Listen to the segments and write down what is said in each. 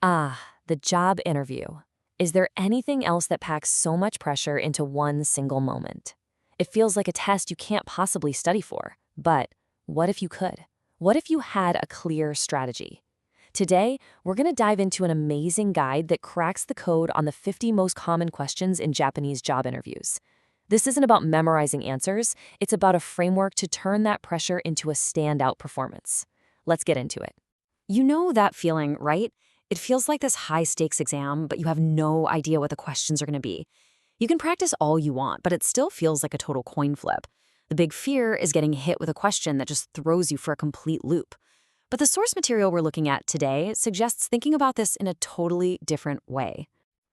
Ah, the job interview. Is there anything else that packs so much pressure into one single moment? It feels like a test you can't possibly study for. But what if you could? What if you had a clear strategy? Today, we're going to dive into an amazing guide that cracks the code on the 50 most common questions in Japanese job interviews. This isn't about memorizing answers, it's about a framework to turn that pressure into a standout performance. Let's get into it. You know that feeling, right? It feels like this high-stakes exam, but you have no idea what the questions are going to be. You can practice all you want, but it still feels like a total coin flip. The big fear is getting hit with a question that just throws you for a complete loop. But the source material we're looking at today suggests thinking about this in a totally different way.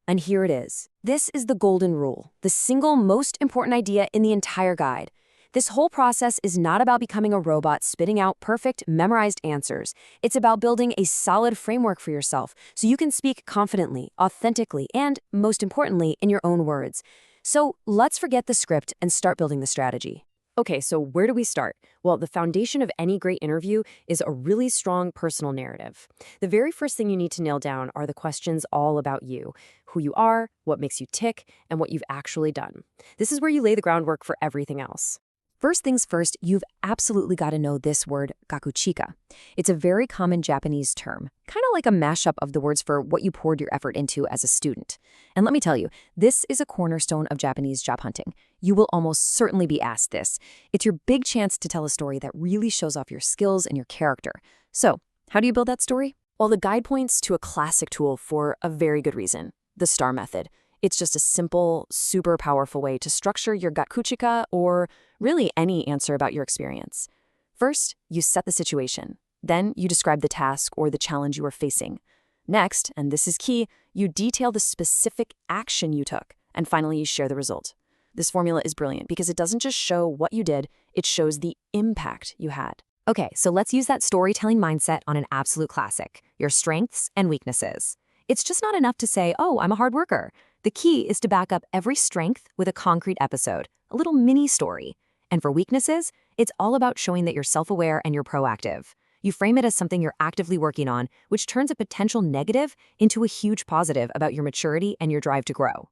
And here it is. This is the golden rule, the single most important idea in the entire guide. This whole process is not about becoming a robot spitting out perfect, memorized answers. It's about building a solid framework for yourself so you can speak confidently, authentically, and, most importantly, in your own words. So let's forget the script and start building the strategy. Okay, so where do we start? Well, the foundation of any great interview is a really strong personal narrative. The very first thing you need to nail down are the questions all about you, who you are, what makes you tick, and what you've actually done. This is where you lay the groundwork for everything else. First things first, you've absolutely got to know this word, gakuchika. It's a very common Japanese term, kind of like a mashup of the words for what you poured your effort into as a student. And let me tell you, this is a cornerstone of Japanese job hunting. You will almost certainly be asked this. It's your big chance to tell a story that really shows off your skills and your character. So, how do you build that story? Well, the guide points to a classic tool for a very good reason, the STAR method. It's just a simple, super powerful way to structure your gakuchika or really any answer about your experience. First, you set the situation. Then you describe the task or the challenge you are facing. Next, and this is key, you detail the specific action you took. And finally, you share the result. This formula is brilliant because it doesn't just show what you did, it shows the impact you had. Okay, so let's use that storytelling mindset on an absolute classic, your strengths and weaknesses. It's just not enough to say, oh, I'm a hard worker. The key is to back up every strength with a concrete episode, a little mini story. And for weaknesses, it's all about showing that you're self-aware and you're proactive. You frame it as something you're actively working on, which turns a potential negative into a huge positive about your maturity and your drive to grow.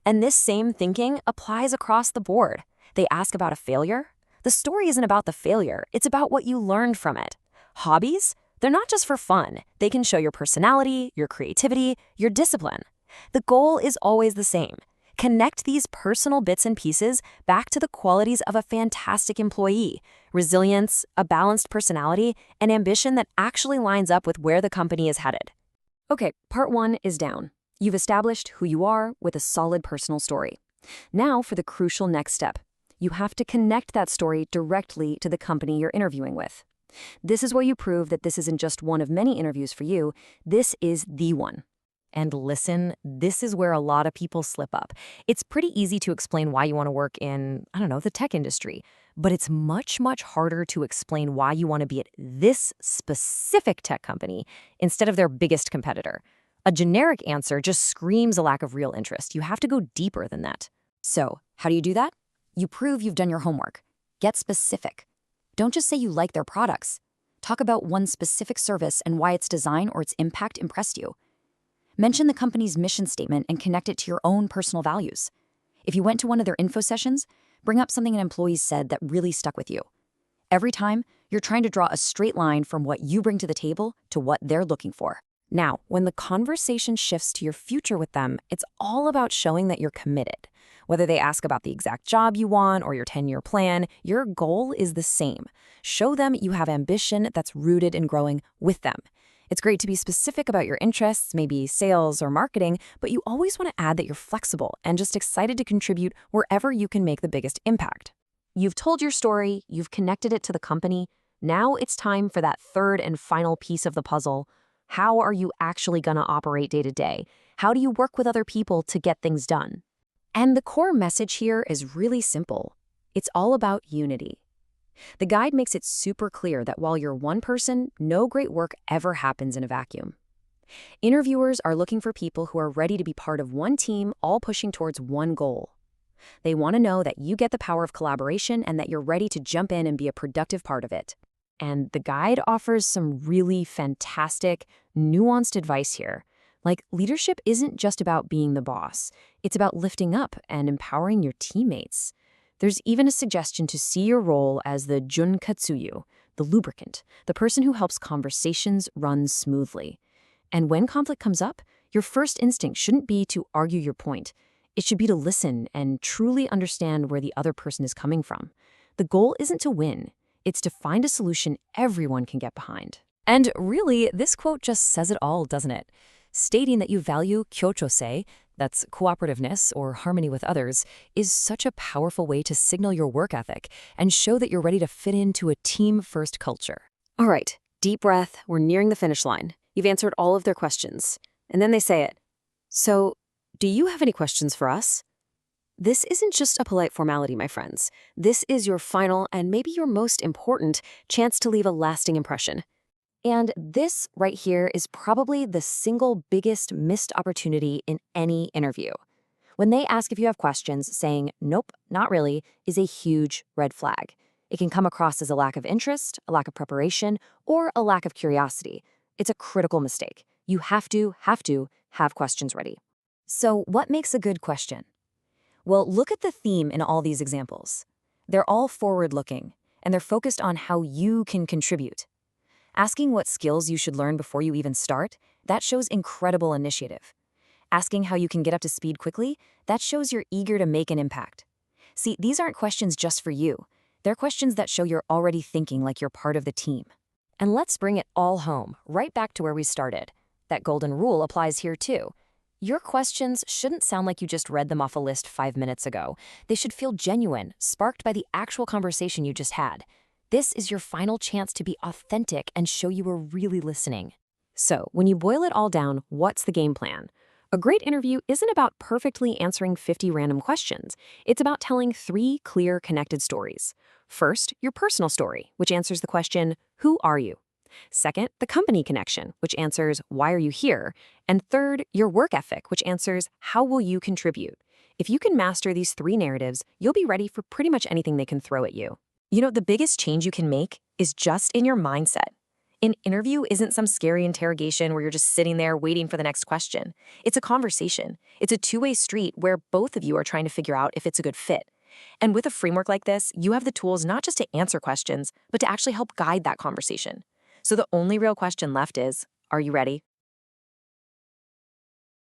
And this same thinking applies across the board. They ask about a failure. The story isn't about the failure, it's about what you learned from it. Hobbies? They're not just for fun. They can show your personality, your creativity, your discipline. The goal is always the same. Connect these personal bits and pieces back to the qualities of a fantastic employee: resilience, a balanced personality, and ambition that actually lines up with where the company is headed. Okay, part one is down. You've established who you are with a solid personal story. Now for the crucial next step. You have to connect that story directly to the company you're interviewing with. This is where you prove that this isn't just one of many interviews for you, this is the one. And listen, this is where a lot of people slip up. It's pretty easy to explain why you want to work in, the tech industry, but it's much, much harder to explain why you want to be at this specific tech company instead of their biggest competitor. A generic answer just screams a lack of real interest. You have to go deeper than that. So, how do you do that? You prove you've done your homework. Get specific. Don't just say you like their products. Talk about one specific service and why its design or its impact impressed you. Mention the company's mission statement and connect it to your own personal values. If you went to one of their info sessions, bring up something an employee said that really stuck with you. Every time, you're trying to draw a straight line from what you bring to the table to what they're looking for. Now, when the conversation shifts to your future with them, it's all about showing that you're committed. Whether they ask about the exact job you want or your 10-year plan, your goal is the same. Show them you have ambition that's rooted in growing with them. It's great to be specific about your interests, maybe sales or marketing, but you always want to add that you're flexible and just excited to contribute wherever you can make the biggest impact. You've told your story, you've connected it to the company. Now it's time for that third and final piece of the puzzle. How are you actually going to operate day to day? How do you work with other people to get things done? And the core message here is really simple. It's all about unity. The guide makes it super clear that while you're one person, no great work ever happens in a vacuum. Interviewers are looking for people who are ready to be part of one team, all pushing towards one goal. They want to know that you get the power of collaboration and that you're ready to jump in and be a productive part of it. And the guide offers some really fantastic, nuanced advice here. Like, leadership isn't just about being the boss. It's about lifting up and empowering your teammates. There's even a suggestion to see your role as the junkatsuyu, the lubricant, the person who helps conversations run smoothly. And when conflict comes up, your first instinct shouldn't be to argue your point. It should be to listen and truly understand where the other person is coming from. The goal isn't to win, it's to find a solution everyone can get behind. And really, this quote just says it all, doesn't it? Stating that you value kyochosei, that's cooperativeness or harmony with others, is such a powerful way to signal your work ethic and show that you're ready to fit into a team-first culture. All right, deep breath, we're nearing the finish line. You've answered all of their questions. And then they say it. So, do you have any questions for us? This isn't just a polite formality, my friends. This is your final and maybe your most important chance to leave a lasting impression. And this right here is probably the single biggest missed opportunity in any interview. When they ask if you have questions, saying, nope, not really, is a huge red flag. It can come across as a lack of interest, a lack of preparation, or a lack of curiosity. It's a critical mistake. You have to have questions ready. So what makes a good question? Well, look at the theme in all these examples. They're all forward-looking, and they're focused on how you can contribute. Asking what skills you should learn before you even start, that shows incredible initiative. Asking how you can get up to speed quickly, that shows you're eager to make an impact. See, these aren't questions just for you. They're questions that show you're already thinking like you're part of the team. And let's bring it all home, right back to where we started. That golden rule applies here too. Your questions shouldn't sound like you just read them off a list 5 minutes ago. They should feel genuine, sparked by the actual conversation you just had. This is your final chance to be authentic and show you were really listening. So, when you boil it all down, what's the game plan? A great interview isn't about perfectly answering 50 random questions. It's about telling 3 clear, connected stories. First, your personal story, which answers the question, who are you? Second, the company connection, which answers, why are you here? And third, your work ethic, which answers, how will you contribute? If you can master these 3 narratives, you'll be ready for pretty much anything they can throw at you. You know, the biggest change you can make is just in your mindset. An interview isn't some scary interrogation where you're just sitting there waiting for the next question. It's a conversation. It's a two-way street where both of you are trying to figure out if it's a good fit. And with a framework like this, you have the tools not just to answer questions, but to actually help guide that conversation. So the only real question left is, are you ready?